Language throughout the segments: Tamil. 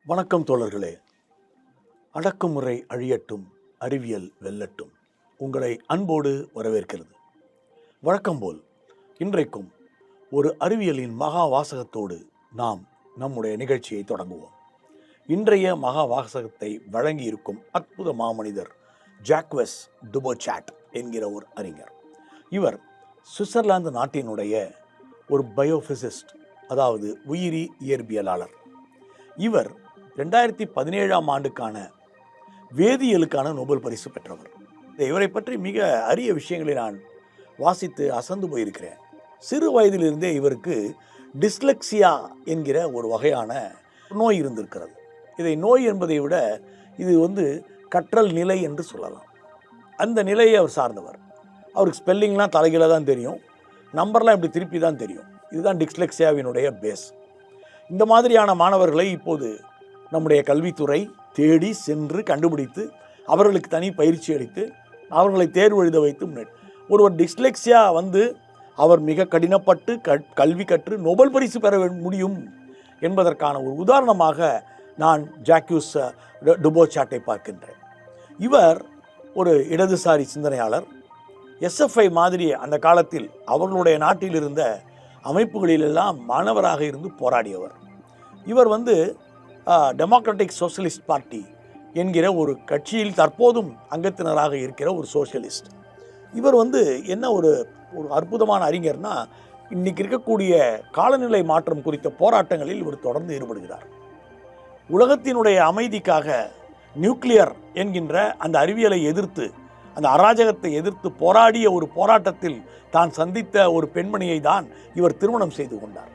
வணக்கம் தோழர்களே. அடக்குமுறை அழியட்டும், அறிவியல் வெல்லட்டும். உங்களை அன்போடு வரவேற்கிறது. வழக்கம் போல் இன்றைக்கும் ஒரு அறிவியலின் மகா வாசகத்தோடு நாம் நம்முடைய நிகழ்ச்சியை தொடங்குவோம். இன்றைய மகா வாசகத்தை வழங்கியிருக்கும் அற்புத மாமனிதர் ஜாக்வஸ் டுபோசாட் என்கிற ஒரு அறிஞர். இவர் சுவிட்சர்லாந்து நாட்டினுடைய ஒரு பயோபிசிஸ்ட், அதாவது உயிரி இயற்பியலாளர். இவர் 2017ஆம் ஆண்டுக்கான வேதியியலுக்கான நோபல் பரிசு பெற்றவர். இவரை பற்றி மிக அரிய விஷயங்களை நான் வாசித்து அசந்து போயிருக்கிறேன். சிறு வயதிலிருந்தே இவருக்கு டிஸ்லெக்சியா என்கிற ஒரு வகையான நோய் இருந்திருக்கிறது. இதை நோய் என்பதை விட இது கற்றல் நிலை என்று சொல்லலாம். அந்த நிலையை அவர் சார்ந்தவர். அவருக்கு ஸ்பெல்லிங்லாம் தலைகீழ தான் தெரியும், நம்பர்லாம் இப்படி திருப்பி தான் தெரியும். இதுதான் டிஸ்லெக்சியாவினுடைய பேஸ். இந்த மாதிரியான மாணவர்களை இப்போது நம்முடைய கல்வித்துறை தேடி சென்று கண்டுபிடித்து அவர்களுக்கு தனி பயிற்சி அளித்து அவர்களை தேர்வு எழுத வைத்து ஒருவர் டிஸ்லெக்சியா அவர் மிக கடினப்பட்டு கல்வி கற்று நோபல் பரிசு பெற முடியும் என்பதற்கான ஒரு உதாரணமாக நான் ஜாக்வஸ் டுபோசாட்டை பார்க்கின்றேன். இவர் ஒரு இடதுசாரி சிந்தனையாளர். எஸ்எஃப்ஐ மாதிரி அந்த காலத்தில் அவர்களுடைய நாட்டில் இருந்த அமைப்புகளிலெல்லாம் மாணவராக இருந்து போராடியவர். இவர் டெமோக்ராட்டிக் சோஷலிஸ்ட் பார்ட்டி என்கிற ஒரு கட்சியில் தற்போதும் அங்கத்தினராக இருக்கிற ஒரு சோஷலிஸ்ட். இவர் என்ன ஒரு அற்புதமான அறிஞர்னா, இன்னைக்கு இருக்கக்கூடிய காலநிலை மாற்றம் குறித்த போராட்டங்களில் இவர் தொடர்ந்து ஈடுபடுகிறார். உலகத்தினுடைய அமைதிக்காக நியூக்ளியர் என்கின்ற அந்த அறிவியலை எதிர்த்து, அந்த அராஜகத்தை எதிர்த்து போராடிய ஒரு போராட்டத்தில் தான் சந்தித்த ஒரு பெண்மணியை தான் இவர் திருமணம் செய்து கொண்டார்.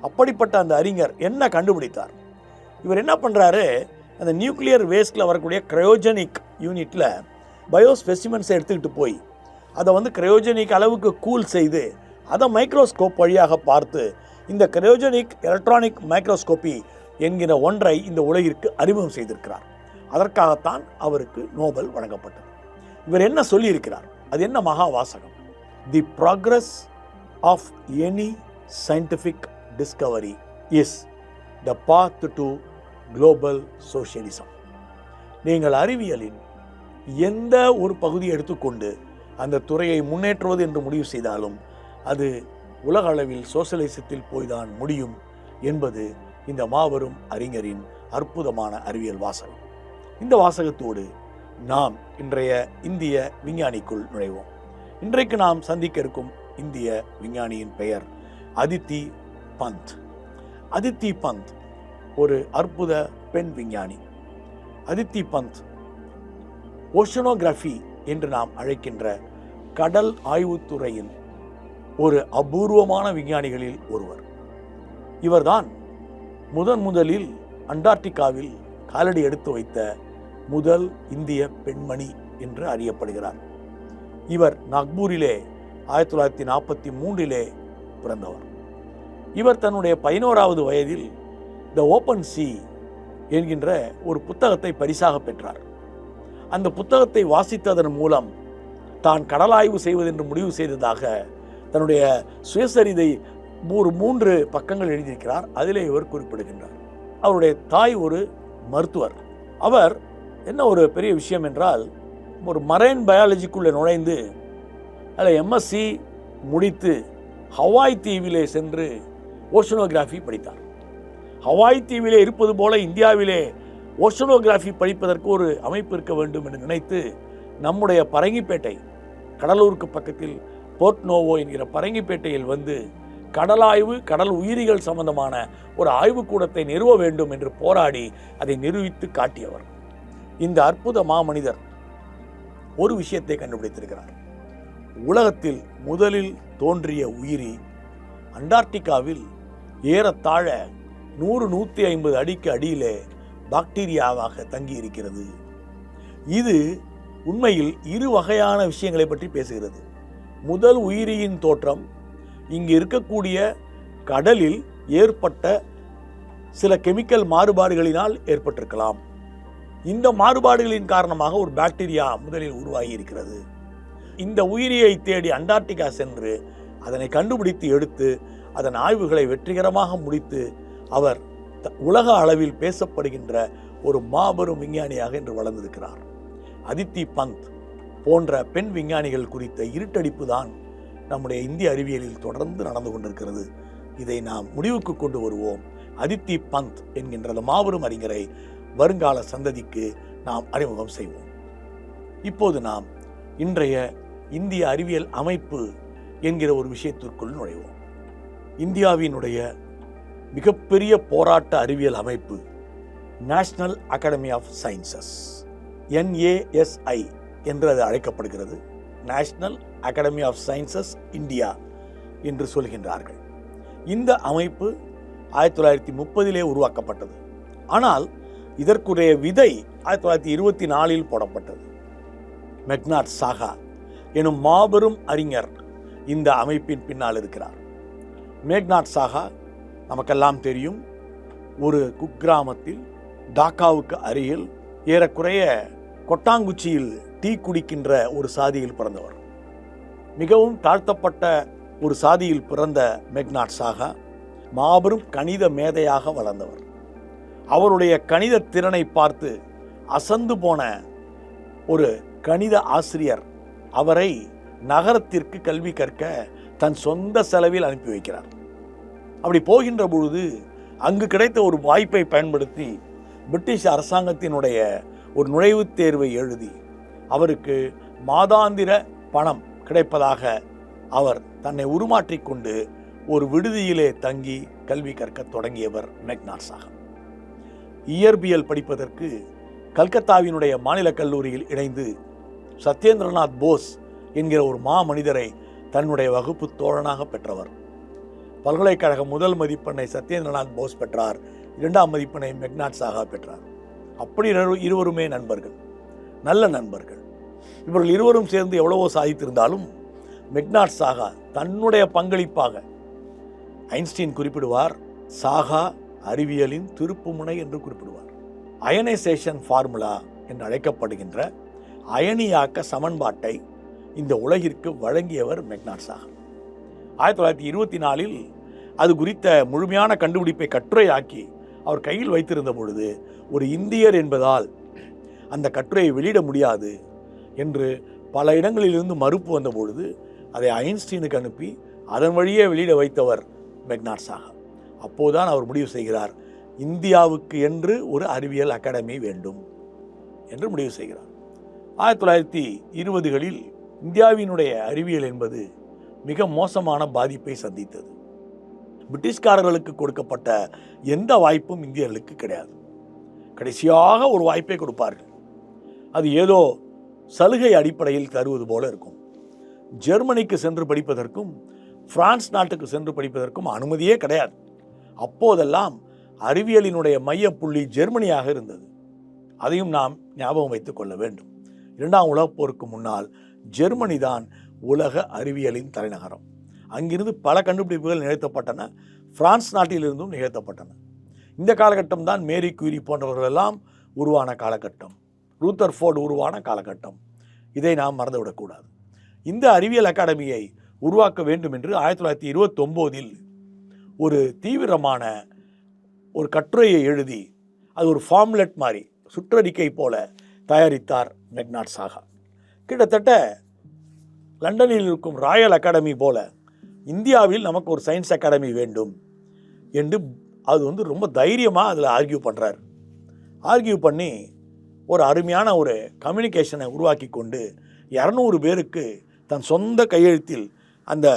அப்படிப்பட்ட அந்த அறிஞர் என்ன கண்டுபிடித்தார்? இவர் என்ன பண்ணுறாரு, அந்த நியூக்ளியர் வேஸ்ட்டில் வரக்கூடிய கிரையோஜெனிக் யூனிட்டில் பயோஸ்பெசிமென்ஸை எடுத்துக்கிட்டு போய் அதை கிரையோஜெனிக் அளவுக்கு கூல் செய்து அதை மைக்ரோஸ்கோப் வழியாக பார்த்து இந்த கிரையோஜெனிக் எலக்ட்ரானிக் மைக்ரோஸ்கோப்பி என்கிற ஒன்றை இந்த உலகிற்கு அறிமுகம் செய்திருக்கிறார். அதற்காகத்தான் அவருக்கு நோபல் வழங்கப்பட்டது. இவர் என்ன சொல்லியிருக்கிறார்? அது என்ன மகா வாசகம்? The progress of any scientific discovery is the path to global socialism. நீங்கள் அறிவியலின் எந்த ஒரு பகுதியை எடுத்துக்கொண்டு அந்த துறையை முன்னேற்றுவது என்று முடிவு செய்தாலும் அது உலக அளவில் சோஷலிசத்தில் போய்தான் முடியும் என்பது இந்த மாபெரும் அறிஞரின் அற்புதமான அறிவியல் வாசகம். இந்த வாசகத்தோடு நாம் இன்றைய இந்திய விஞ்ஞானிக்குள் நுழைவோம். இன்றைக்கு நாம் சந்திக்க இருக்கும் இந்திய விஞ்ஞானியின் பெயர் அதித்தி பந்த். அதித்தி பந்த் ஒரு அற்புத பெண் விஞ்ஞானி. அதித்தி பந்த் ஓஷனோகிராஃபி என்று நாம் அழைக்கின்ற கடல் ஆய்வுத்துறையின் ஒரு அபூர்வமான விஞ்ஞானிகளில் ஒருவர். இவர்தான் முதலில் அண்டார்டிகாவில் காலடி எடுத்து வைத்த முதல் இந்திய பெண்மணி என்று அறியப்படுகிறார். இவர் நாக்பூரிலே 1943 பிறந்தவர். இவர் தன்னுடைய 11வது வயதில் த ஓப்பன் சி என்கின்ற ஒரு புத்தகத்தை பரிசாக பெற்றார். அந்த புத்தகத்தை வாசித்ததன் மூலம் தான் கடலாய்வு செய்வதென்று முடிவு செய்ததாக தன்னுடைய சுயசரிதை 3 பக்கங்கள் எழுதியிருக்கிறார். அதிலே இவர் குறிப்பிடுகின்றார். அவருடைய தாய் ஒரு மருத்துவர். அவர் என்ன ஒரு பெரிய விஷயம் என்றால், ஒரு மரைன் பயாலஜிக்குள்ளே நுழைந்து அதில் எம்எஸ்சி முடித்து ஹவாய் தீவிலே சென்று ஓஷனோகிராஃபி படித்தார். ஹவாய் தீவிலே இருப்பது போல இந்தியாவிலே ஓஷனோகிராஃபி படிப்பதற்கு ஒரு அமைப்பு இருக்க வேண்டும் என்று நினைத்து நம்முடைய பரங்கிப்பேட்டை, கடலூருக்கு பக்கத்தில் போர்ட் நோவோ என்கிற பரங்கிப்பேட்டையில் கடலாய்வு, கடல் உயிரிகள் சம்பந்தமான ஒரு ஆய்வுக்கூடத்தை நிறுவ வேண்டும் என்று போராடி அதை நிரூபித்து காட்டியவர். இந்த அற்புத மாமனிதர் ஒரு விஷயத்தை கண்டுபிடித்திருக்கிறார். உலகத்தில் முதலில் தோன்றிய உயிரி அண்டார்டிகாவில் ஏறத்தாழ 100-150 அடிக்கு அடியிலே பாக்டீரியாவாக தங்கி இருக்கிறது. இது உண்மையில் 2 வகையான விஷயங்களை பற்றி பேசுகிறது. முதல் உயிரியின் தோற்றம் இங்கு இருக்கக்கூடிய கடலில் ஏற்பட்ட சில கெமிக்கல் மாறுபாடுகளினால் ஏற்பட்டிருக்கலாம். இந்த மாறுபாடுகளின் காரணமாக ஒரு பாக்டீரியா முதலில் உருவாகி இருக்கிறது. இந்த உயிரியை தேடி அண்டார்டிகா சென்று அதனை கண்டுபிடித்து எடுத்து அதன் ஆய்வுகளை வெற்றிகரமாக முடித்து அவர் உலக அளவில் பேசப்படுகின்ற ஒரு மாபெரும் விஞ்ஞானியாக இன்று வளர்ந்திருக்கிறார். அதித்தி பந்த் போன்ற பெண் விஞ்ஞானிகள் குறித்த இருட்டடிப்பு தான் நம்முடைய இந்திய அறிவியலில் தொடர்ந்து நடந்து கொண்டிருக்கிறது. இதை நாம் முடிவுக்கு கொண்டு வருவோம். அதித்தி பந்த் என்கின்ற மாபெரும் அறிஞரை வருங்கால சந்ததிக்கு நாம் அறிமுகம் செய்வோம். இப்போது நாம் இன்றைய இந்திய அறிவியல் அமைப்பு என்கிற ஒரு விஷயத்திற்குள் நுழைவோம். இந்தியாவினுடைய மிகப்பெரிய போராட்ட அறிவியல் அமைப்பு national academy of sciences, NASI என்று அது அழைக்கப்படுகிறது. National academy of sciences India என்று சொல்கின்றார்கள். இந்த அமைப்பு 1930 உருவாக்கப்பட்டது. ஆனால் இதற்குரிய விதை 1924 போடப்பட்டது. மெக்னாட் சாகா எனும் மாபெரும் அறிஞர் இந்த அமைப்பின் பின்னால் இருக்கிறார். மேக்னாட் சாகா நமக்கெல்லாம் தெரியும், ஒரு குக்கிராமத்தில் டாக்காவுக்கு அருகில் ஏறக்குறைய கொட்டாங்குச்சியில் டீ குடிக்கின்ற ஒரு சாதியில் பிறந்தவர். மிகவும் தாழ்த்தப்பட்ட ஒரு சாதியில் பிறந்த மெக்னாட் சாகா மாபெரும் கணித மேதையாக வளர்ந்தவர். அவருடைய கணித திறனை பார்த்து அசந்து போன ஒரு கணித ஆசிரியர் அவரை நகரத்திற்கு கல்வி கற்க தன் சொந்த செலவில் அனுப்பி வைக்கிறார். அப்படி போகின்ற பொழுது அங்கு கிடைத்த ஒரு வாய்ப்பை பயன்படுத்தி பிரிட்டிஷ் அரசாங்கத்தினுடைய ஒரு நுழைவுத் தேர்வை எழுதி அவருக்கு மாதாந்திர பணம் கிடைப்பதாக அவர் தன்னை உருமாற்றிக்கொண்டு ஒரு விடுதியிலே தங்கி கல்வி கற்க தொடங்கியவர் மெக்னாட் சாகா. இயற்பியல் படிப்பதற்கு கல்கத்தாவினுடைய மாநில கல்லூரியில் இணைந்து சத்யேந்திரநாத் போஸ் என்கிற ஒரு மாமனிதரை தன்னுடைய வகுப்பு தோழனாக பெற்றவர். பல்கலைக்கழக முதல் மதிப்பெண்ணை சத்யேந்திரநாத் போஸ் பெற்றார், 2ஆம் மதிப்பெண்ணை மெக்னாட் சாகா பெற்றார். அப்படி இருவருமே நண்பர்கள், நல்ல நண்பர்கள். இவர்கள் இருவரும் சேர்ந்து எவ்வளவோ சாதித்திருந்தாலும் மெக்னாட் சாகா தன்னுடைய பங்களிப்பாக, ஐன்ஸ்டீன் குறிப்பிடுவார், சாகா அறிவியலின் திருப்புமுனை என்று குறிப்பிடுவார். அயனைசேஷன் ஃபார்முலா என்று அழைக்கப்படுகின்ற அயனியாக்க சமன்பாட்டை இந்த உலகிற்கு வழங்கியவர் மெக்னாட் சாகா. 1924 அது குறித்த முழுமையான கண்டுபிடிப்பை கட்டுரையாக்கி அவர் கையில் வைத்திருந்த பொழுது ஒரு இந்தியர் என்பதால் அந்த கட்டுரையை வெளியிட முடியாது என்று பல இடங்களிலிருந்து மறுப்பு வந்த பொழுது அதை ஐன்ஸ்டீனுக்கு அனுப்பி அதன் வழியே வெளியிட வைத்தவர் மெக்னாட் சாகா. அப்போதுதான் அவர் முடிவு செய்கிறார், இந்தியாவுக்கு என்று ஒரு அறிவியல் அகாடமி வேண்டும் என்று முடிவு செய்கிறார். 1920களில் இந்தியாவினுடைய அறிவியல் என்பது மிக மோசமான பாதிப்பை சந்தித்தது. பிரிட்டிஷ்காரர்களுக்கு கொடுக்கப்பட்ட எந்த வாய்ப்பும் இந்தியர்களுக்கு கிடையாது. கடைசியாக ஒரு வாய்ப்பை கொடுப்பார்கள், அது ஏதோ சலுகை அடிப்படையில் தருவது போல இருக்கும். ஜெர்மனிக்கு சென்று படிப்பதற்கும் பிரான்ஸ் நாட்டுக்கு சென்று படிப்பதற்கும் அனுமதியே கிடையாது. அப்போதெல்லாம் அறிவியலினுடைய மையப்புள்ளி ஜெர்மனியாக இருந்தது. அதையும் நாம் ஞாபகம் வைத்துக் கொள்ள வேண்டும். 2ஆம் உலகப் போருக்கு முன்னால் ஜெர்மனி தான் உலக அறிவியலின் தலைநகரம். அங்கிருந்து பல கண்டுபிடிப்புகள் நிகழ்த்தப்பட்டன, பிரான்ஸ் நாட்டிலிருந்தும் நிகழ்த்தப்பட்டன. இந்த காலகட்டம் தான் மேரி கியூரி போன்றவர்களெல்லாம் உருவான காலகட்டம், ரூதர்ஃபோர்டு உருவான காலகட்டம். இதை நாம் மறந்துவிடக்கூடாது. இந்த அறிவியல் அகாடமியை உருவாக்க வேண்டும் என்று 1929 ஒரு தீவிரமான ஒரு கட்டுரையை எழுதி அது ஒரு ஃபார்முலெட் மாதிரி சுற்றறிக்கை போல தயாரித்தார் மெக்னாட் சாகா. கிட்டத்தட்ட லண்டனில் இருக்கும் ராயல் அகாடமி போல இந்தியாவில் நமக்கு ஒரு சயின்ஸ் அகாடமி வேண்டும் என்று அது ரொம்ப தைரியமாக அதில் ஆர்கியூ பண்ணுறார். ஆர்கியூ பண்ணி ஒரு அருமையான ஒரு கம்யூனிகேஷனை உருவாக்கி கொண்டு 200 பேருக்கு தன் சொந்த கையெழுத்தில் அந்த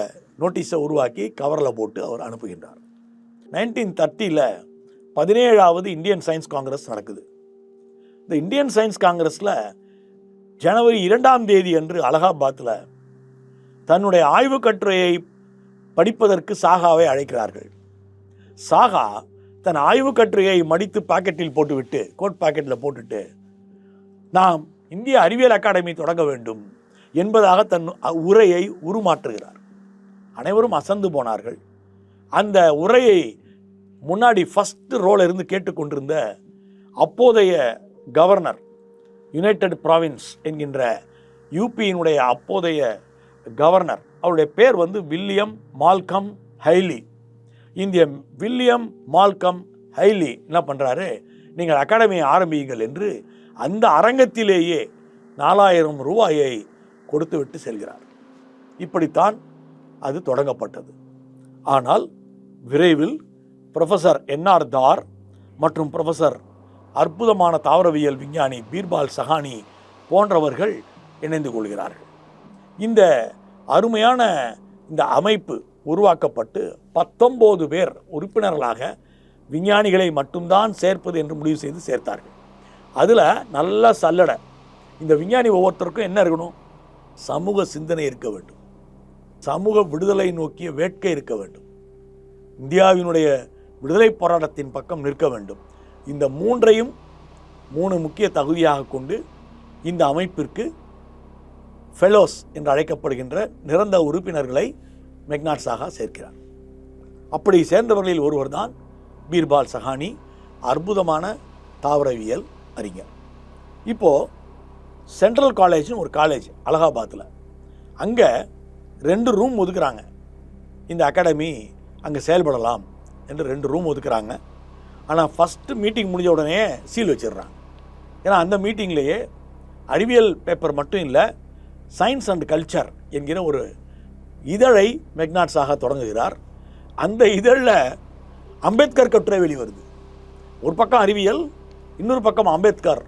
நோட்டீஸை உருவாக்கி கவரில் போட்டு அவர் அனுப்புகின்றார். 1930 17வது இந்தியன் சயின்ஸ் காங்கிரஸ் நடக்குது. இந்த இந்தியன் சயின்ஸ் காங்கிரஸில் ஜனவரி 2ஆம் தேதி அன்று அலகாபாத்தில் தன்னுடைய ஆய்வு கட்டுரையை படிப்பதற்கு சாகாவை அழைக்கிறார்கள். சாகா தன் ஆய்வு கட்டுரையை மடித்து பாக்கெட்டில் போட்டுவிட்டு, கோட் பாக்கெட்டில் போட்டுட்டு, நாம் இந்திய அறிவியல் அகாடமி தொடங்க வேண்டும் என்பதாக தன் உரையை உருமாற்றுகிறார். அனைவரும் அசந்து போனார்கள். அந்த உரையை முன்னாடி ஃபஸ்ட்டு ரோல இருந்து கேட்டுக்கொண்டிருந்த அப்போதைய கவர்னர், யுனைடெட் ப்ராவின்ஸ் என்கின்ற யூபியினுடைய அப்போதைய கவர்னர், அவருடைய பேர் வில்லியம் மால்கம் ஹைலி. இந்த வில்லியம் மால்கம் ஹைலி என்ன பண்ணுறாரு, நீங்கள் அகாடமியை ஆரம்பியுங்கள் என்று அந்த அரங்கத்திலேயே 4000 ரூபாயை கொடுத்து விட்டு செல்கிறார். இப்படித்தான் அது தொடங்கப்பட்டது. ஆனால் விரைவில் ப்ரொஃபஸர் என்ஆர் தார் மற்றும் ப்ரொஃபஸர் அற்புதமான தாவரவியல் விஞ்ஞானி பீர்பால் சஹானி போன்றவர்கள் இணைந்து கொள்கிறார்கள். இந்த அருமையான இந்த அமைப்பு உருவாக்கப்பட்டு 19 பேர் உறுப்பினர்களாக விஞ்ஞானிகளை மட்டும்தான் சேர்ப்பது என்று முடிவு செய்து சேர்த்தார்கள். அதில் நல்ல சல்லடை. இந்த விஞ்ஞானி ஒவ்வொருத்தருக்கும் என்ன இருக்கணும்? சமூக சிந்தனை இருக்க வேண்டும், சமூக விடுதலை நோக்கிய வேட்கை இருக்க வேண்டும், இந்தியாவினுடைய விடுதலை போராட்டத்தின் பக்கம் நிற்க வேண்டும். இந்த 3 முக்கிய தகுதியாக கொண்டு இந்த அமைப்பிற்கு ஃபெலோஸ் என்று அழைக்கப்படுகின்ற நிரந்தர உறுப்பினர்களை மெக்னாட் சாகா சேர்க்கிறார். அப்படி சேர்ந்தவர்களில் ஒருவர் தான் பீர்பால் சஹானி, அற்புதமான தாவரவியல் அறிஞர். இப்போது சென்ட்ரல் காலேஜ்னு ஒரு காலேஜ் அலகாபாத்தில், அங்கே 2 ரூம் ஒதுக்குறாங்க. இந்த அகாடமி அங்கே செயல்படலாம் என்று 2 ரூம் ஒதுக்குறாங்க. ஆனால் ஃபஸ்ட்டு மீட்டிங் முடிஞ்ச உடனே சீல் வச்சிடுறாங்க. ஏன்னா அந்த மீட்டிங்லேயே அறிவியல் பேப்பர் மட்டும் இல்லை, சயின்ஸ் அண்ட் கல்ச்சர் என்கிற ஒரு இதழை மெக்னாட் சாகா தொடங்குகிறார். அந்த இதழில் அம்பேத்கர் கட்டுரை வெளிவருது. ஒரு பக்கம் அறிவியல், இன்னொரு பக்கம் அம்பேத்கர்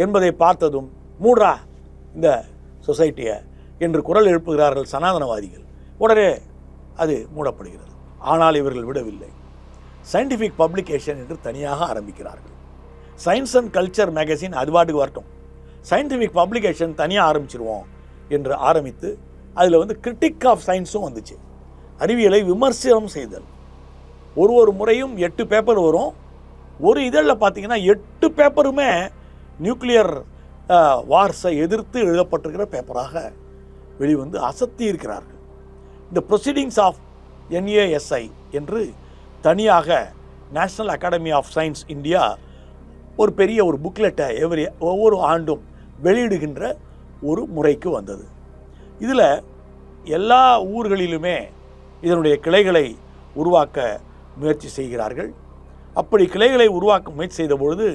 என்பதை பார்த்ததும் மூடா இந்த சொசைட்டியை என்று குரல் எழுப்புகிறார்கள் சனாதனவாதிகள். உடனே அது மூடப்படுகிறது. ஆனால் இவர்கள் விடவில்லை. சயின்டிஃபிக் பப்ளிகேஷன் என்று தனியாக ஆரம்பிக்கிறார்கள். சயின்ஸ் அண்ட் கல்ச்சர் மேகசின் அது பாட்டுக்கு வரட்டும், சயின்டிஃபிக் பப்ளிகேஷன் தனியாக ஆரம்பிச்சிருவோம் என்று ஆரம்பித்து அதில் கிரிட்டிக் ஆஃப் சயின்ஸும் வந்துச்சு. அறிவியலை விமர்சனம் செய்தல். ஒரு முறையும் 8 பேப்பர் வரும். ஒரு இதழில் பார்த்தீங்கன்னா 8 பேப்பருமே நியூக்ளியர் வார்ஸை எதிர்த்து எழுதப்பட்டிருக்கிற பேப்பராக வெளிவந்து அசத்தி இருக்கிறார்கள். இந்த ப்ரொசீடிங்ஸ் ஆஃப் NASI என்று தனியாக national academy of science India ஒரு பெரிய ஒரு புக்லெட்டை ஒவ்வொரு ஆண்டும் வெளியிடுகின்ற ஒரு முறைக்கு வந்தது. இதில் எல்லா ஊர்களிலுமே இதனுடைய கிளைகளை உருவாக்க முயற்சி செய்கிறார்கள். அப்படி கிளைகளை உருவாக்க முயற்சி செய்த பொழுது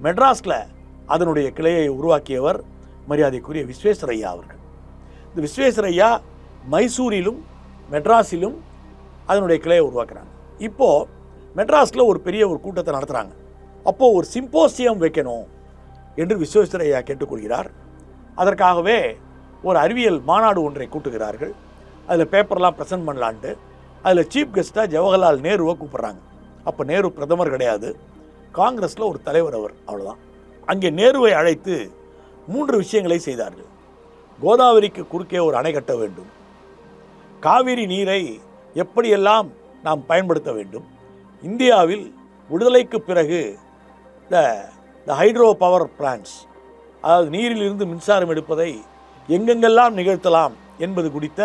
மெட்ராஸில் அதனுடைய கிளையை உருவாக்கியவர் மரியாதைக்குரிய விஸ்வேஸ்வரையா அவர்கள். இந்த விஸ்வேஸ்வரையா மைசூரிலும் மெட்ராஸிலும் அதனுடைய கிளையை உருவாக்குறாங்க. இப்போது மெட்ராஸில் ஒரு பெரிய ஒரு கூட்டத்தை நடத்துகிறாங்க. அப்போது ஒரு சிம்போசியம் வைக்கணும் என்று விஸ்வேஸ்வரையா கேட்டுக்கொள்கிறார். அதற்காகவே ஒரு அறிவியல் மாநாடு ஒன்றை கூட்டுகிறார்கள். அதில் பேப்பர்லாம் ப்ரெசென்ட் பண்ணலான்ட்டு அதில் சீஃப் கெஸ்ட்டாக ஜவஹர்லால் நேருவை கூப்பிட்றாங்க. அப்போ நேரு பிரதமர் கிடையாது, காங்கிரஸில் ஒரு தலைவர் அவர், அவ்வளோதான். அங்கே நேருவை அழைத்து 3 விஷயங்களை செய்தார்கள். கோதாவரிக்கு குறுக்கே ஒரு அணை கட்ட வேண்டும், காவிரி நீரை எப்படியெல்லாம் நாம் பயன்படுத்த வேண்டும், இந்தியாவில் விடுதலைக்கு பிறகு த ஹைட்ரோ பவர் பிளான்ட்ஸ், அதாவது நீரிலிருந்து மின்சாரம் எடுப்பதை எங்கெங்கெல்லாம் நிகழ்த்தலாம் என்பது குறித்த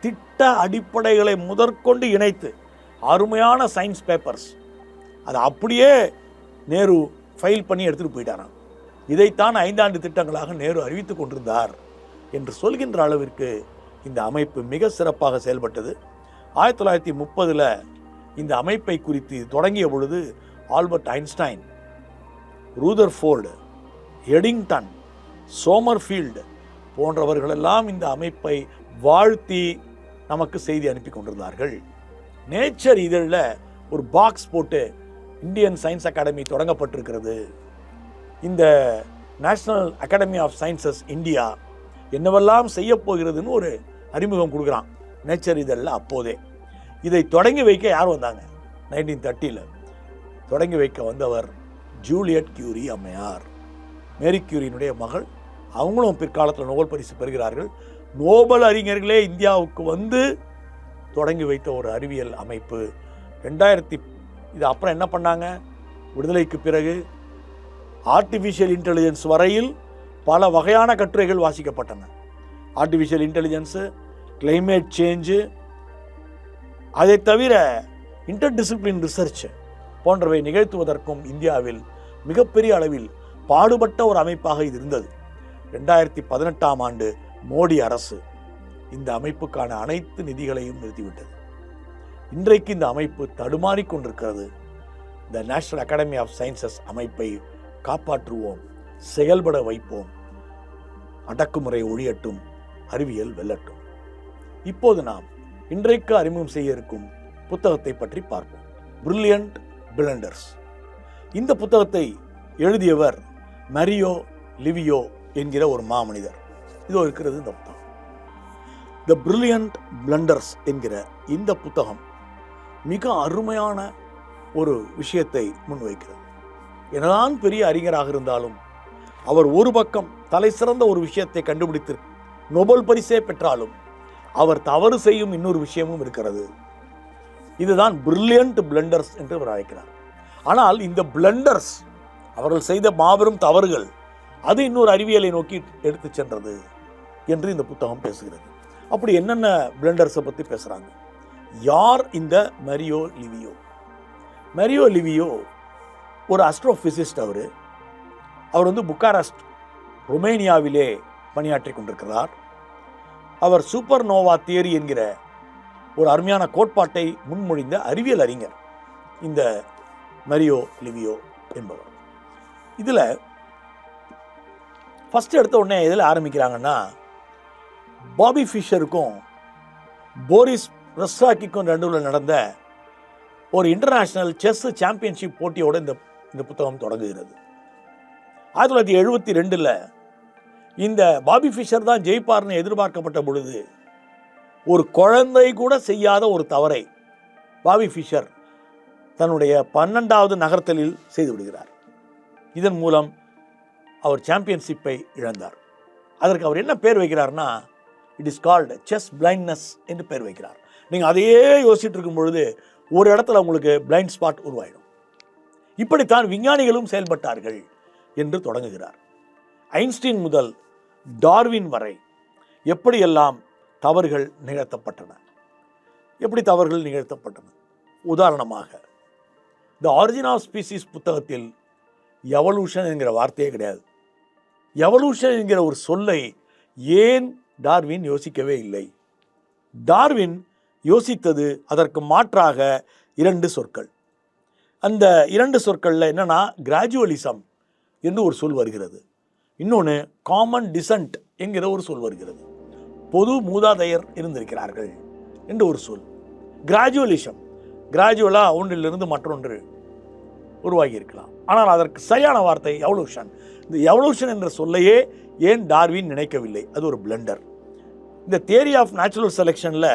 திட்ட அடிப்படைகளை முதற்கொண்டு இணைத்து அருமையான சயின்ஸ் பேப்பர்ஸ் அதை அப்படியே நேரு ஃபைல் பண்ணி எடுத்துகிட்டு போயிட்டாராம். இதைத்தான் 5 ஆண்டு திட்டங்களாக நேரு அறிவித்து கொண்டிருந்தார் என்று சொல்கின்ற அளவிற்கு இந்த அமைப்பு மிக சிறப்பாக செயல்பட்டது. 1930 இந்த அமைப்பை குறித்து தொடங்கிய பொழுது Albert Einstein, Rutherford, Eddington, Sommerfeld போன்றவர்களெல்லாம் இந்த அமைப்பை வாழ்த்தி நமக்கு செய்தி அனுப்பி கொண்டிருந்தார்கள். நேச்சர் இதழில் ஒரு பாக்ஸ் போட்டு இந்தியன் சயின்ஸ் அகாடமி தொடங்கப்பட்டிருக்கிறது, இந்த national academy of sciences India என்னவெல்லாம் செய்ய போகிறதுன்னு ஒரு அறிமுகம் கொடுக்குறான் நேச்சர் இதழில். அப்போதே இதை தொடங்கி வைக்க யார் வந்தாங்க? 1930 தொடங்கி வைக்க வந்தவர் ஜூலியட் கியூரி அம்மையார், மேரி கியூரியினுடைய மகள். அவங்களும் பிற்காலத்தில் நோபல் பரிசு பெறுகிறார்கள். நோபல் அறிஞர்களே இந்தியாவுக்கு வந்து தொடங்கி வைத்த ஒரு அறிவியல் அமைப்பு. 2000 இது அப்புறம் என்ன பண்ணாங்க? விடுதலைக்கு பிறகு ஆர்டிஃபிஷியல் இன்டெலிஜென்ஸ் வரையில் பல வகையான கட்டுரைகள் வாசிக்கப்பட்டன. ஆர்டிஃபிஷியல் இன்டெலிஜென்ஸு, கிளைமேட் சேஞ்சு, அதை தவிர இன்டர்டிசிப்ளின் ரிசர்ச் போன்றவை நிகழ்த்துவதற்கும் இந்தியாவில் மிகப்பெரிய அளவில் பாடுபட்ட ஒரு அமைப்பாக இது இருந்தது. 2018ஆம் ஆண்டு மோடி அரசு இந்த அமைப்புக்கான அனைத்து நிதிகளையும் நிறுத்திவிட்டது. இன்றைக்கு இந்த அமைப்பு தடுமாறிக்கொண்டிருக்கிறது. The national academy of sciences அமைப்பை காப்பாற்றுவோம், செயல்பட வைப்போம், அடக்குமுறை ஒழியட்டும், அறிவியல் வெல்லட்டும். இப்போது நாம் இன்றைக்கு அறிமுகம் செய்ய இருக்கும் புத்தகத்தை பற்றி பார்ப்போம். Brilliant blinders. இந்த புத்தகத்தை எழுதியவர் மரியோ லிவியோ என்கிற ஒரு மாமனிதர். இதோ இருக்கிறது இந்த புத்தகம். த பிரில்லியன்ட் பிளண்டர்ஸ் என்கிற இந்த புத்தகம் மிக அருமையான ஒரு விஷயத்தை முன்வைக்கிறது. என்னதான் பெரிய அறிஞராக இருந்தாலும் அவர் ஒரு பக்கம் தலை சிறந்த ஒரு விஷயத்தை கண்டுபிடித்து நோபல் பரிசே பெற்றாலும் அவர் தவறு செய்யும் இன்னொரு விஷயமும் இருக்கிறது. இதுதான் பிரில்லியன்ட் பிளண்டர்ஸ் என்று அவர் அழைக்கிறார். ஆனால் இந்த பிளண்டர்ஸ், அவர்கள் செய்த மாபெரும் தவறுகள், அது இன்னொரு அறிவியலை நோக்கி எடுத்து சென்றது என்று இந்த புத்தகம் பேசுகிறது. அப்படி என்னென்ன பிளண்டர்ஸை பற்றி பேசுகிறாங்க? யார் இந்த மரியோ லிவியோ? மரியோ லிவியோ ஒரு அஸ்ட்ரோபிசிஸ்ட். அவர் வந்து புக்காரெஸ்ட், ரொமேனியாவிலே பணியாற்றி கொண்டிருக்கிறார். அவர் சூப்பர் நோவா தியரி என்கிற ஒரு அருமையான கோட்பாட்டை முன்மொழிந்த அறிவியல் அறிஞர் இந்த மரியோ லிவியோ என்பவர். இதில் ஃபஸ்ட்டு எடுத்த உடனே எதில் ஆரம்பிக்கிறாங்கன்னா, பாபி ஃபிஷருக்கும் போரிஸ் ரஸ்டாக்கிக்கும் நடுவில் நடந்த ஒரு இன்டர்நேஷ்னல் செஸ் சாம்பியன்ஷிப் போட்டியோடு இந்த புத்தகம் தொடங்குகிறது. 1972 இந்த பாபி ஃபிஷர் தான் ஜெயிப்பார்னு எதிர்பார்க்கப்பட்ட பொழுது ஒரு குழந்தை கூட செய்யாத ஒரு தவறை பாபி ஃபிஷர் தன்னுடைய 12வது நகர்த்தலில் செய்து விடுகிறார். இதன் மூலம் அவர் சாம்பியன்ஷிப்பை இழந்தார். அதற்கு அவர் என்ன பேர் வைக்கிறார்னா, it is called chess blindness என்று பேர் வைக்கிறார். நீங்கள் அதையே யோசிச்சுட்டு இருக்கும் பொழுது ஒரு இடத்துல உங்களுக்கு பிளைண்ட் ஸ்பாட் உருவாயிடும். இப்படித்தான் விஞ்ஞானிகளும் செயல்பட்டார்கள் என்று தொடங்குகிறார். ஐன்ஸ்டீன் முதல் டார்வின் வரை எப்படியெல்லாம் தவறுகள் நிகழ்த்தப்பட்டன, உதாரணமாக த ஆரிஜின் ஆஃப் ஸ்பீசிஸ் புத்தகத்தில் எவல்யூஷன் என்கிற வார்த்தையே கிடையாது. எவல்யூஷன் என்கிற ஒரு சொல்லை ஏன் டார்வின் யோசிக்கவே இல்லை? டார்வின் யோசித்தது அதற்கு மாற்றாக 2 சொற்கள். அந்த 2 சொற்களில் என்னன்னா, கிராஜுவலிசம் என்று ஒரு சொல் வருகிறது, இன்னொன்று காமன் டிசன்ட் என்கிற ஒரு சொல் வருகிறது. பொது மூதாதையர் இருந்திருக்கிறார்கள் என்று ஒரு சொல். கிராஜுவலிசம், கிராஜுவலாக ஒன்றிலிருந்து மற்றொன்று உருவாகி இருக்கலாம். ஆனால் அதற்கு சரியான வார்த்தை எவல்யூஷன். இந்த எவல்யூஷன் என்ற சொல்லையே ஏன் டார்வின் நினைக்கவில்லை? அது ஒரு பிளண்டர். இந்த தியரி ஆஃப் நேச்சுரல் செலெக்ஷனில்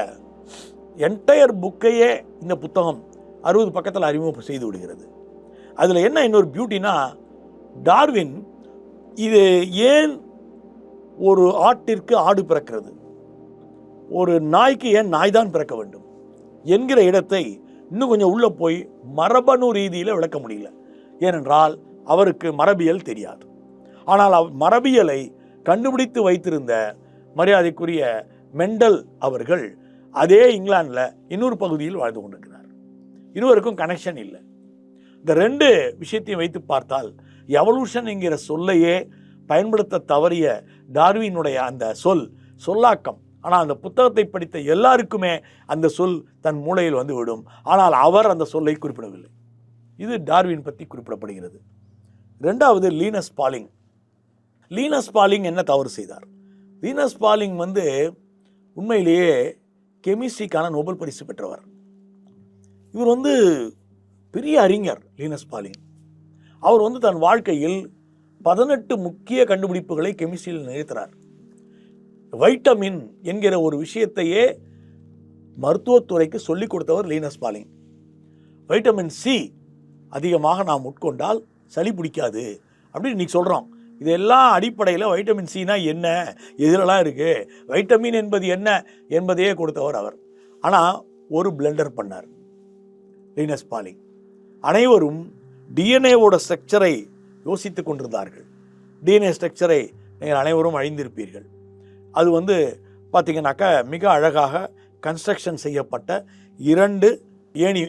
என்டையர் புக்கையே இந்த புத்தகம் 60 பக்கத்தில் அறிமுகம் செய்து விடுகிறது. அதில் என்ன இன்னொரு பியூட்டினா, டார்வின் இது ஏன் ஒரு ஆட்டிற்கு ஆடு பிறக்கிறது, ஒரு நாய்க்கு ஏன் நாய் தான் பிறக்க வேண்டும் என்கிற இடத்தை இன்னும் கொஞ்சம் உள்ளே போய் மரபணு ரீதியில் விளக்க முடியல. ஏனென்றால் அவருக்கு மரபியல் தெரியாது. ஆனால் மரபியலை கண்டுபிடித்து வைத்திருந்த மரியாதைக்குரிய மெண்டல் அவர்கள் அதே இங்கிலாந்தில் இன்னொரு பகுதியில் வாழ்ந்து கொண்டிருக்கிறார். இருவருக்கும் கனெக்ஷன் இல்லை. இந்த 2 விஷயத்தையும் வைத்து பார்த்தால் எவல்யூஷன் என்கிற சொல்லையே பயன்படுத்த தவறிய டார்வினுடைய அந்த சொல்லாக்கம், ஆனால் அந்த புத்தகத்தை படித்த எல்லாருக்குமே அந்த சொல் தன் மூளையில் வந்து விடும். ஆனால் அவர் அந்த சொல்லை குறிப்பிடவில்லை. இது டார்வின் பற்றி குறிப்பிடப்படுகிறது. 2வது லீனஸ் பாலிங். லீனஸ் பாலிங் என்ன தவறு செய்தார்? லீனஸ் பாலிங் உண்மையிலேயே கெமிஸ்ட்ரிக்கான நோபல் பரிசு பெற்றவர். இவர் பெரிய அறிஞர். லீனஸ் பாலிங் அவர் தன் வாழ்க்கையில் 18 முக்கிய கண்டுபிடிப்புகளை கெமிஸ்ட்ரியில் நிகழ்த்துறார். வைட்டமின் என்கிற ஒரு விஷயத்தையே மருத்துவத்துறைக்கு சொல்லிக் கொடுத்தவர் லீனஸ் பாலிங். வைட்டமின் சி அதிகமாக நாம் உட்கொண்டால் சளி பிடிக்காது அப்படின்னு இன்னைக்கு சொல்கிறோம். இதெல்லாம் அடிப்படையில் வைட்டமின் சினா என்ன, எதிலெல்லாம் இருக்குது, வைட்டமின் என்பது என்ன என்பதையே கொடுத்தவர் அவர். ஆனால் ஒரு பிளண்டர் பண்ணார் லீனஸ் பாலிங். அனைவரும் டிஎன்ஏவோட ஸ்ட்ரக்சரை யோசித்து கொண்டிருந்தார்கள். டிஎன்ஏ ஸ்ட்ரக்சரை நீங்கள் அனைவரும் அழிந்திருப்பீர்கள். அது பார்த்திங்கனாக்கா மிக அழகாக கன்ஸ்ட்ரக்ஷன் செய்யப்பட்ட 2 ஏணி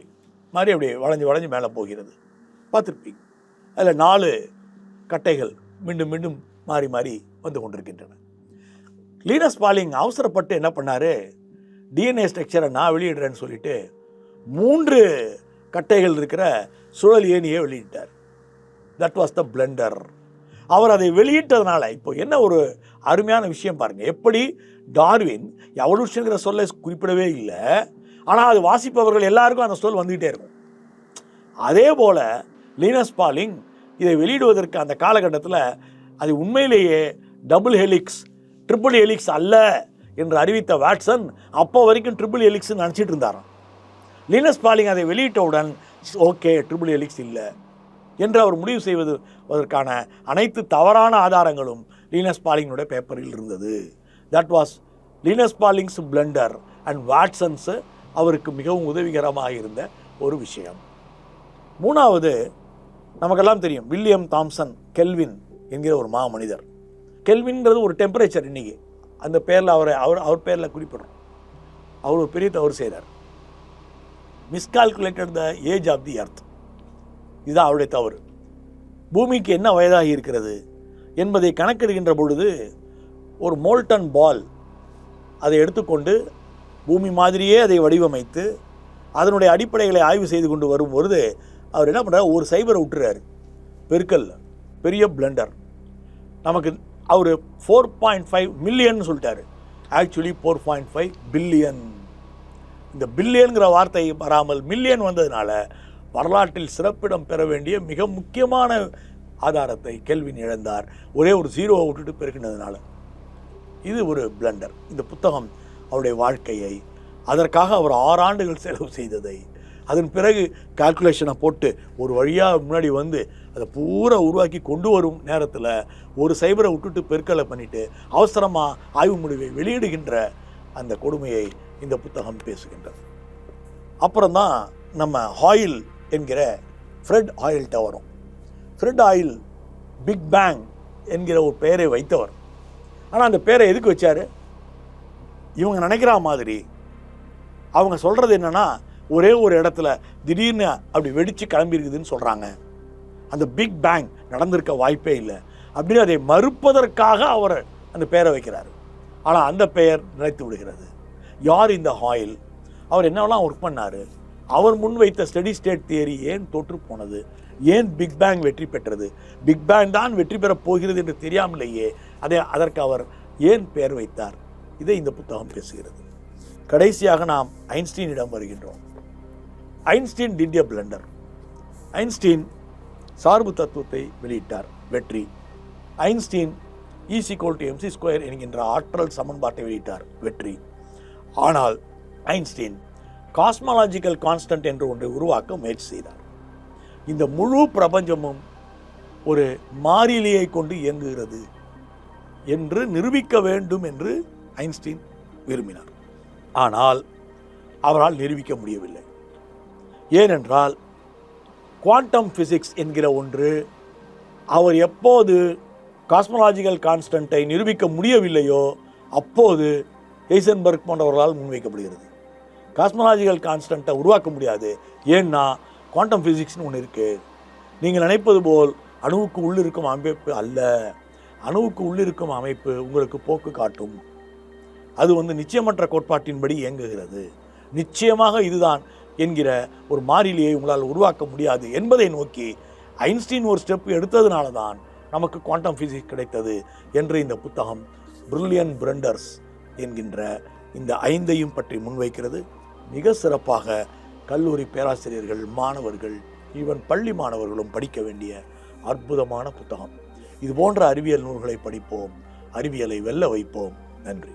மாதிரி அப்படியே வளைஞ்சு மேலே போகிறது, பார்த்துருப்பீங்க. அதில் 4 கட்டைகள் மீண்டும் மீண்டும் மாறி வந்து கொண்டிருக்கின்றன. லீனஸ் பாலிங் அவசரப்பட்டு என்ன பண்ணார், டிஎன்ஏ ஸ்ட்ரக்சரை நான் வெளியிடுறேன்னு சொல்லிட்டு 3 கட்டைகள் இருக்கிற சுழல் ஏணியை வெளியிட்டார். That was the blunder. அவர் அதை வெளியிட்டதுனால இப்போ என்ன ஒரு அருமையான விஷயம் பாருங்கள். எப்படி டார்வின் எவல்யூஷன்ங்கிற சொல்லை குறிப்பிடவே இல்லை, ஆனால் அது வாசிப்பவர்கள் எல்லாருக்கும் அந்த சொல் வந்துகிட்டே இருக்கும். அதே போல் லினஸ் பாலிங் இதை வெளியிடுவதற்கு அந்த காலகட்டத்தில் அது உண்மையிலேயே டபுள் ஹெலிக்ஸ் ட்ரிபிள் ஹெலிக்ஸ் அல்ல என்று அறிவித்த வாட்சன் அப்போ வரைக்கும் ட்ரிபிள் ஹெலிக்ஸ்ன்னு நினச்சிட்டு இருந்தாராம். லினஸ் பாலிங் அதை வெளியிட்டவுடன் ஓகே ட்ரிபிள் ஹெலிக்ஸ் இல்லை என்று அவர் முடிவு செய்வதற்கான அனைத்து தவறான ஆதாரங்களும் லினஸ் பாலிங்கினுடைய பேப்பரில் இருந்தது. That was Linus Pauling's blunder and Watson's அவருக்கு மிகவும் உதவிகரமாக இருந்த ஒரு விஷயம். மூணாவது, நமக்கெல்லாம் தெரியும் வில்லியம் தாம்சன் கெல்வின் என்கிற ஒரு மனிதர். கெல்வின்றது ஒரு டெம்பரேச்சர். இன்றைக்கி அந்த பேரில் அவர் பேரில் குறிப்பிடுறோம். அவர் ஒரு பெரிய தவறு செய்கிறார். Miscalculated the age of the earth. இதுதான் அவருடைய தவறு. பூமிக்கு என்ன வயதாகி இருக்கிறது என்பதை கணக்கெடுக்கின்ற பொழுது ஒரு மோல்டன் பால் அதை எடுத்துக்கொண்டு பூமி மாதிரியே அதை வடிவமைத்து அதனுடைய அடிப்படைகளை ஆய்வு செய்து கொண்டு வரும் பொழுது அவர் என்ன பண்ணுறார், ஒரு சைபரை விட்டுறாரு. பெருக்கல் பெரிய பிளண்டர். நமக்கு அவர் 4.5 மில்லியன் சொல்லிட்டாரு. Actually 4.5 billion. இந்த பில்லியனுங்கிற வார்த்தை வராமல் மில்லியன் வந்ததுனால வரலாற்றில் சிறப்பிடம் பெற வேண்டிய மிக முக்கியமான ஆதாரத்தை கெல்வின் இழந்தார். ஒரே ஒரு ஜீரோவை விட்டுட்டு பெருக்கினதுனால. இது ஒரு பிளண்டர். இந்த புத்தகம் அவருடைய வாழ்க்கையை, அதற்காக அவர் 6 ஆண்டுகள் செலவு செய்ததை, அதன் பிறகு கால்குலேஷனை போட்டு ஒரு வழியாக முன்னாடி வந்து அதை பூரா உருவாக்கி கொண்டு வரும் நேரத்தில் ஒரு சைபரை விட்டுட்டு பெருக்கலை பண்ணிவிட்டு அவசரமாக ஆய்வு முடிவை வெளியிடுகின்ற அந்த கொடுமையை இந்த புத்தகம் பேசுகின்றது. அப்புறம்தான் நம்ம ஹாயில் என்கிற ஃப்ரெட் ஆயில்கிட்ட வரும். ஃப்ரெட் ஆயில் பிக் பேங் என்கிற ஒரு பெயரை வைத்தவர். ஆனால் அந்த பேரை எதுக்கு வச்சார்? இவங்க நினைக்கிற மாதிரி அவங்க சொல்கிறது என்னென்னா, ஒரே ஒரு இடத்துல திடீர்னு அப்படி வெடித்து கிளம்பியிருக்குதுன்னு சொல்கிறாங்க. அந்த பிக் பேங் நடந்திருக்க வாய்ப்பே இல்லை அப்படின்னு அதை மறுப்பதற்காக அவர் அந்த பெயரை வைக்கிறார். ஆனால் அந்த பெயர் நிலைத்து விடுகிறது. யார் இந்த ஹாயில்? அவர் என்னவெல்லாம் ஒர்க் பண்ணார்? அவர் முன்வைத்த ஸ்டெடி ஸ்டேட் தியரி ஏன் தோற்று போனது? ஏன் பிக் பேங் வெற்றி பெற்றது? பிக் பேங் தான் வெற்றி பெறப் போகிறது என்று தெரியாமலேயே அதற்கு அவர் ஏன் பெயர் வைத்தார்? இதை இந்த புத்தகம் பேசுகிறது. கடைசியாக நாம் ஐன்ஸ்டீனிடம் வருகின்றோம். Einstein did a blunder. Einstein சார்பு தத்துவத்தை வெளியிட்டார், வெற்றி. ஐன்ஸ்டீன் E=mc² என்கின்ற ஆற்றல் சமன்பாட்டை வெளியிட்டார், வெற்றி. ஆனால் ஐன்ஸ்டீன் காஸ்மாலாஜிக்கல் கான்ஸ்டன்ட் என்று ஒன்றை உருவாக்க முயற்சி செய்தார். இந்த முழு பிரபஞ்சமும் ஒரு மாறிலியை கொண்டு இயங்குகிறது என்று நிரூபிக்க வேண்டும் என்று ஐன்ஸ்டீன் விரும்பினார். ஆனால் அவரால் நிரூபிக்க முடியவில்லை. ஏனென்றால் குவாண்டம் ஃபிசிக்ஸ் என்கிற ஒன்று அவர் எப்போது காஸ்மாலாஜிக்கல் கான்ஸ்டன்ட்டை நிரூபிக்க முடியவில்லையோ அப்போது ஹெய்சன்பர்க் போன்றவர்களால் முன்வைக்கப்படுகிறது. காஸ்மாலாஜிக்கல் கான்ஸ்டன்ட்டை உருவாக்க முடியாது. ஏன்னா குவாண்டம் ஃபிசிக்ஸ்னு ஒன்று இருக்குது. நீங்கள் நினைப்பது போல் அணுவுக்கு உள்ளிருக்கும் அமைப்பு அல்ல. அணுவுக்கு உள்ளிருக்கும் அமைப்பு உங்களுக்கு போக்கு காட்டும். அது நிச்சயமற்ற கோட்பாட்டின்படி இயங்குகிறது. நிச்சயமாக இதுதான் என்கிற ஒரு மாறிலியை உங்களால் உருவாக்க முடியாது என்பதை நோக்கி ஐன்ஸ்டீன் ஒரு ஸ்டெப் எடுத்ததுனால தான் நமக்கு குவாண்டம் ஃபிசிக்ஸ் கிடைத்தது என்று இந்த புத்தகம் பிரில்லியன்ட் பிளண்டர்ஸ் என்கின்ற இந்த 5ஐயும் பற்றி முன்வைக்கிறது. மிக சிறப்பாக கல்லூரி பேராசிரியர்கள், மாணவர்கள், ஈவன் பள்ளி மாணவர்களும் படிக்க வேண்டிய அற்புதமான புத்தகம். இது போன்ற அறிவியல் நூல்களை படிப்போம், அறிவியலை வெல்ல வைப்போம். நன்றி.